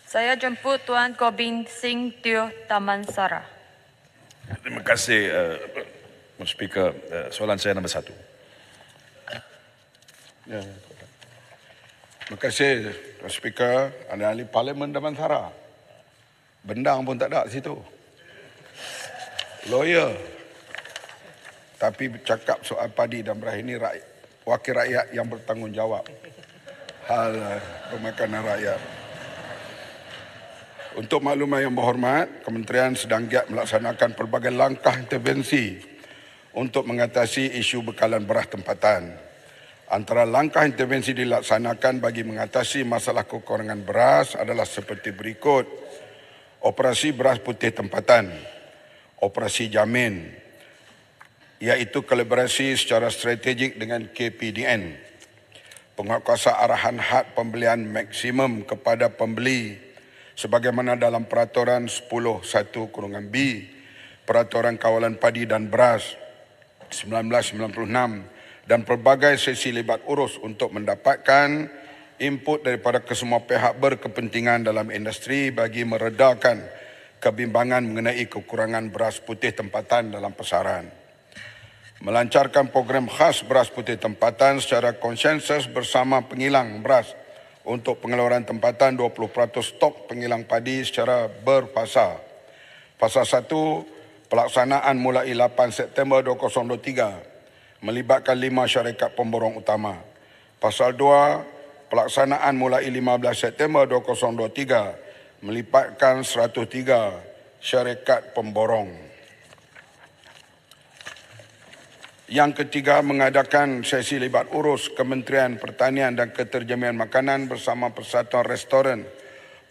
Saya jemput Tuan Kobin Singh Teo Damansara. Terima kasih, Speaker. Soalan saya nombor 1. Ya. Terima kasih, Tuan Speaker. Ahli Parlimen Damansara. Bendang pun tak ada di situ. Lawyer. Tapi bercakap soal padi dan beras ini wakil rakyat yang bertanggungjawab. Hal pemakanan rakyat. Untuk makluman yang berhormat, Kementerian sedang giat melaksanakan pelbagai langkah intervensi untuk mengatasi isu bekalan beras tempatan. Antara langkah intervensi dilaksanakan bagi mengatasi masalah kekurangan beras adalah seperti berikut. Operasi beras putih tempatan, operasi jamin, iaitu kolaborasi secara strategik dengan KPDN, penguatkuasa arahan had pembelian maksimum kepada pembeli sebagaimana dalam Peraturan 10(1)B Peraturan Kawalan Padi dan Beras 1996 dan pelbagai sesi libat urus untuk mendapatkan input daripada kesemua pihak berkepentingan dalam industri bagi meredakan kebimbangan mengenai kekurangan beras putih tempatan dalam pasaran. Melancarkan program khas beras putih tempatan secara konsensus bersama pengilang beras untuk pengeluaran tempatan 20% stok pengilang padi secara berfasa. Fasa 1, pelaksanaan mulai 8 September 2023 melibatkan 5 syarikat pemborong utama. Pasal 2, pelaksanaan mulai 15 September 2023 melibatkan 103 syarikat pemborong. Yang ketiga, mengadakan sesi libat urus Kementerian Pertanian dan Keterjaminan Makanan bersama Persatuan Restoran,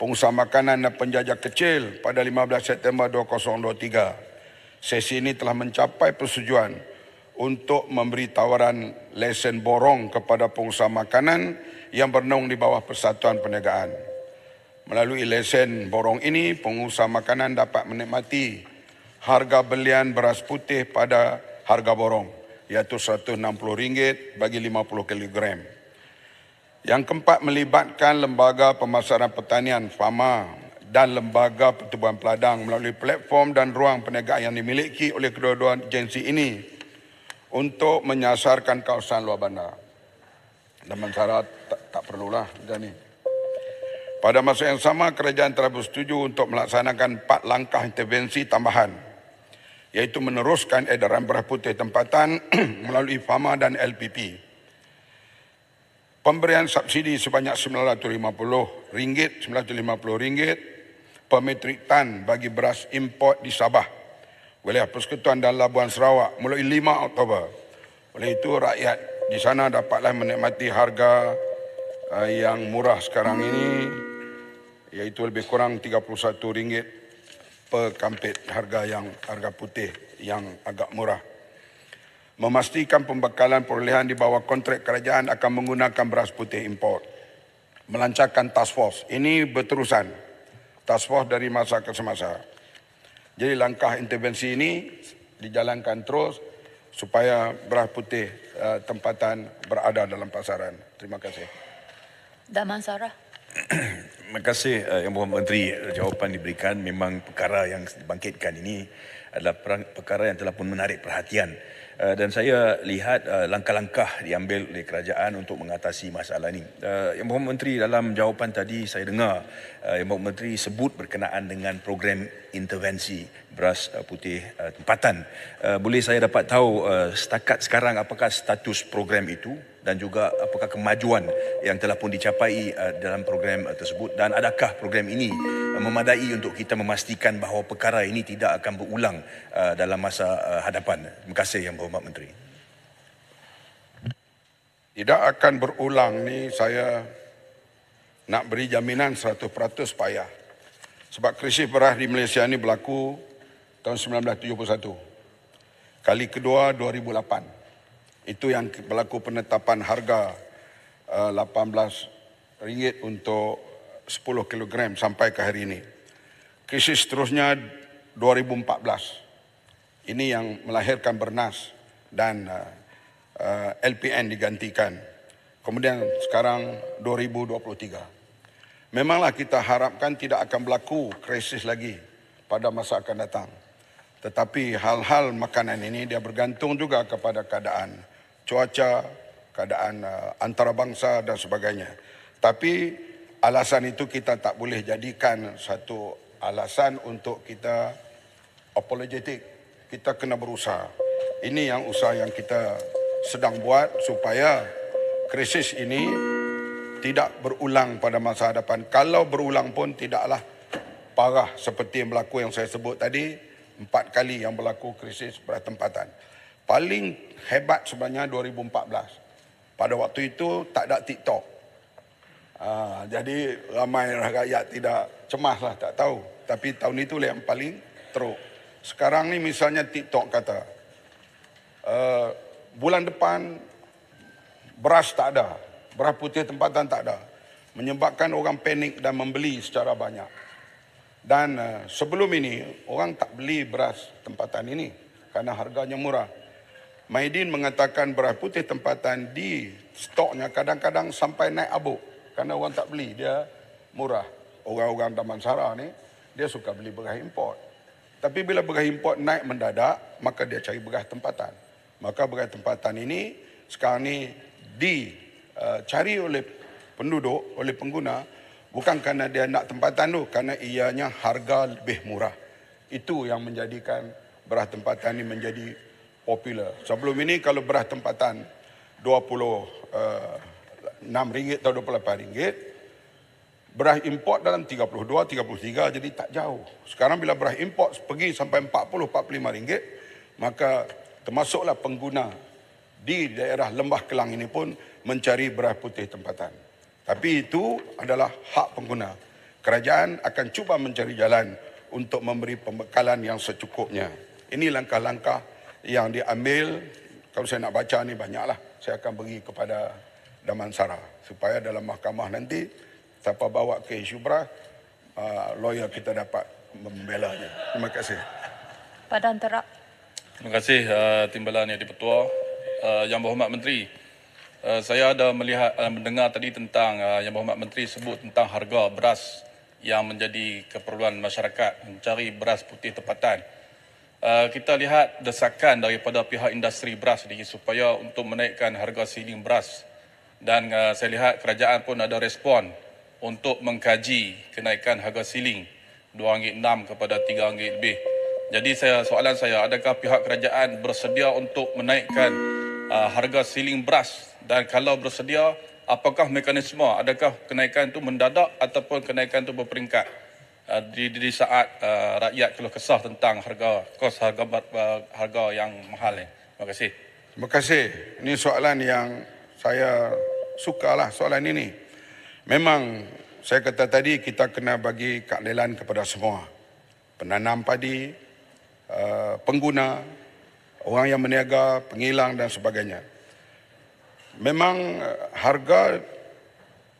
Pengusaha Makanan dan Penjajah Kecil pada 15 September 2023. Sesi ini telah mencapai persetujuan untuk memberi tawaran lesen borong kepada pengusaha makanan yang bernaung di bawah Persatuan Perniagaan. Melalui lesen borong ini, pengusaha makanan dapat menikmati harga belian beras putih pada harga borong, iaitu RM160 bagi 50 kg. Yang keempat, melibatkan Lembaga Pemasaran Pertanian (FAMA) dan Lembaga Pertubuhan Peladang melalui platform dan ruang perniagaan yang dimiliki oleh kedua-dua agensi ini untuk menyasarkan kawasan luar bandar. Damansara tak perlulah macam ni. Pada masa yang sama, kerajaan telah bersetuju untuk melaksanakan 4 langkah intervensi tambahan, iaitu meneruskan edaran beras putih tempatan melalui FAMA dan LPP. Pemberian subsidi sebanyak RM950 per metrik tan bagi beras import di Sabah, Wilayah Persekutuan dan Labuan Sarawak mulai 5 Oktober. Oleh itu, rakyat di sana dapatlah menikmati harga yang murah sekarang ini, iaitu lebih kurang RM31 per kampit, harga putih yang agak murah. Memastikan pembekalan perolehan di bawah kontrak kerajaan akan menggunakan beras putih import. Melancarkan task force. Ini berterusan. Task force dari masa ke semasa. Jadi langkah intervensi ini dijalankan terus supaya beras putih tempatan berada dalam pasaran. Terima kasih. Damansara. Terima kasih Yang Berhormat Menteri. Jawapan diberikan. Memang perkara yang dibangkitkan ini adalah perkara yang telah pun menarik perhatian. Dan saya lihat langkah-langkah diambil oleh kerajaan untuk mengatasi masalah ini. Yang Berhormat Menteri, dalam jawapan tadi saya dengar Yang Berhormat Menteri sebut berkenaan dengan program intervensi beras putih tempatan. Boleh saya dapat tahu setakat sekarang apakah status program itu dan juga apakah kemajuan yang telah pun dicapai dalam program tersebut, dan adakah program ini memadai untuk kita memastikan bahawa perkara ini tidak akan berulang dalam masa hadapan? Terima kasih Yang Berhormat Menteri. Tidak akan berulang ni saya nak beri jaminan 100% payah. Sebab krisis beras di Malaysia ni berlaku tahun 1971. Kali kedua 2008. Itu yang berlaku penetapan harga RM18 untuk 10 kg sampai ke hari ini. Krisis seterusnya 2014. Ini yang melahirkan Bernas dan LPN digantikan. Kemudian sekarang 2023. Memanglah kita harapkan tidak akan berlaku krisis lagi pada masa akan datang. Tetapi hal-hal makanan ini dia bergantung juga kepada keadaan cuaca, keadaan antarabangsa dan sebagainya. Tapi alasan itu kita tak boleh jadikan satu alasan untuk kita apologetik. Kita kena berusaha. Ini yang usaha yang kita sedang buat supaya krisis ini tidak berulang pada masa hadapan. Kalau berulang pun tidaklah parah seperti yang berlaku yang saya sebut tadi, 4 kali yang berlaku krisis beras tempatan. Paling hebat sebenarnya 2014. Pada waktu itu tak ada TikTok. Jadi ramai rakyat tidak cemas lah, tak tahu. Tapi tahun itu yang paling teruk. Sekarang ni misalnya TikTok kata, bulan depan beras tak ada. Beras putih tempatan tak ada. Menyebabkan orang panik dan membeli secara banyak. Dan sebelum ini, orang tak beli beras tempatan ini kerana harganya murah. Maidin mengatakan beras putih tempatan di stoknya kadang-kadang sampai naik abuk. Kerana orang tak beli, dia murah. Orang-orang Damansara ni, dia suka beli beras import. Tapi bila beras import naik mendadak, maka dia cari beras tempatan. Maka beras tempatan ini sekarang ni dicari oleh penduduk, oleh pengguna, bukan kerana dia nak tempatan tu, kerana ianya harga lebih murah. Itu yang menjadikan beras tempatan ini menjadi popular. Sebelum ini kalau beras tempatan RM26 atau RM28, beras import dalam 32, 33, jadi tak jauh. Sekarang bila beras import pergi sampai RM40, RM45, maka termasuklah pengguna di daerah Lembah Kelang ini pun mencari beras putih tempatan. Tapi itu adalah hak pengguna. Kerajaan akan cuba mencari jalan untuk memberi pembekalan yang secukupnya. Ini langkah-langkah yang diambil. Kalau saya nak baca ni banyaklah. Saya akan bagi kepada Damansara supaya dalam mahkamah nanti siapa bawa ke isu beras, lawyer kita dapat membelanya. Terima kasih. Padan Terak. Terima kasih Timbalan Yang Dipertua. Yang Berhormat Menteri, saya ada mendengar tadi tentang Yang Berhormat Menteri sebut tentang harga beras yang menjadi keperluan masyarakat mencari beras putih tempatan. Kita lihat desakan daripada pihak industri beras ini supaya untuk menaikkan harga siling beras, dan saya lihat kerajaan pun ada respon untuk mengkaji kenaikan harga siling RM2.6 kepada RM3 lebih. Jadi soalan saya, adakah pihak kerajaan bersedia untuk menaikkan harga siling beras, dan kalau bersedia, apakah mekanisme? Adakah kenaikan itu mendadak ataupun kenaikan itu berperingkat di saat rakyat keluh kesah tentang harga yang mahal ni? Terima kasih. Terima kasih. Ini soalan yang saya sukalah soalan ini. Memang saya kata tadi kita kena bagi keadilan kepada semua. Penanam padi, pengguna, orang yang meniaga, pengilang dan sebagainya. Memang harga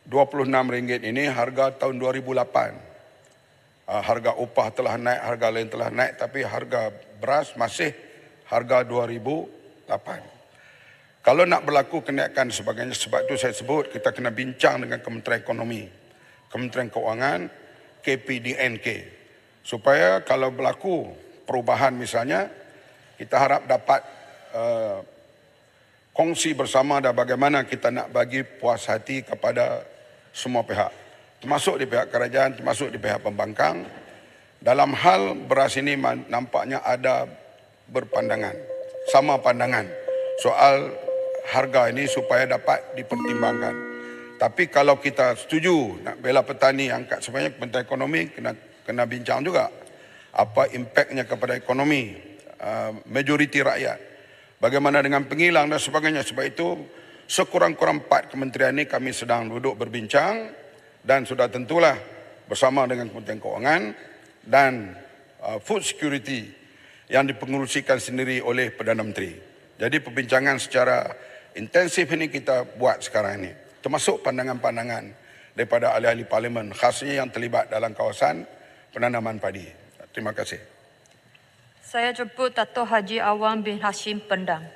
RM26 ini harga tahun 2008. Harga upah telah naik, harga lain telah naik, tapi harga beras masih harga 2008. Kalau nak berlaku kenaikan sebagainya, sebab itu saya sebut kita kena bincang dengan Kementerian Ekonomi, Kementerian Keuangan, KPDNK, supaya kalau berlaku perubahan misalnya, kita harap dapat kongsi bersama dan bagaimana kita nak bagi puas hati kepada semua pihak, termasuk di pihak kerajaan, termasuk di pihak pembangkang. Dalam hal beras ini nampaknya ada berpandangan, sama pandangan soal harga ini supaya dapat dipertimbangkan. Tapi kalau kita setuju nak bela petani, angkat sebanyak Kementerian Ekonomi kena bincang juga apa impaknya kepada ekonomi majoriti rakyat. Bagaimana dengan pengilang dan sebagainya. Sebab itu sekurang-kurang 4 kementerian ini kami sedang duduk berbincang, dan sudah tentulah bersama dengan Kementerian Keuangan dan Food Security yang dipengerusikan sendiri oleh Perdana Menteri. Jadi perbincangan secara intensif ini kita buat sekarang ini, termasuk pandangan-pandangan daripada ahli-ahli parlimen, khasnya yang terlibat dalam kawasan penanaman padi. Terima kasih. Saya jemput Dato' Haji Awang bin Hashim Pendang.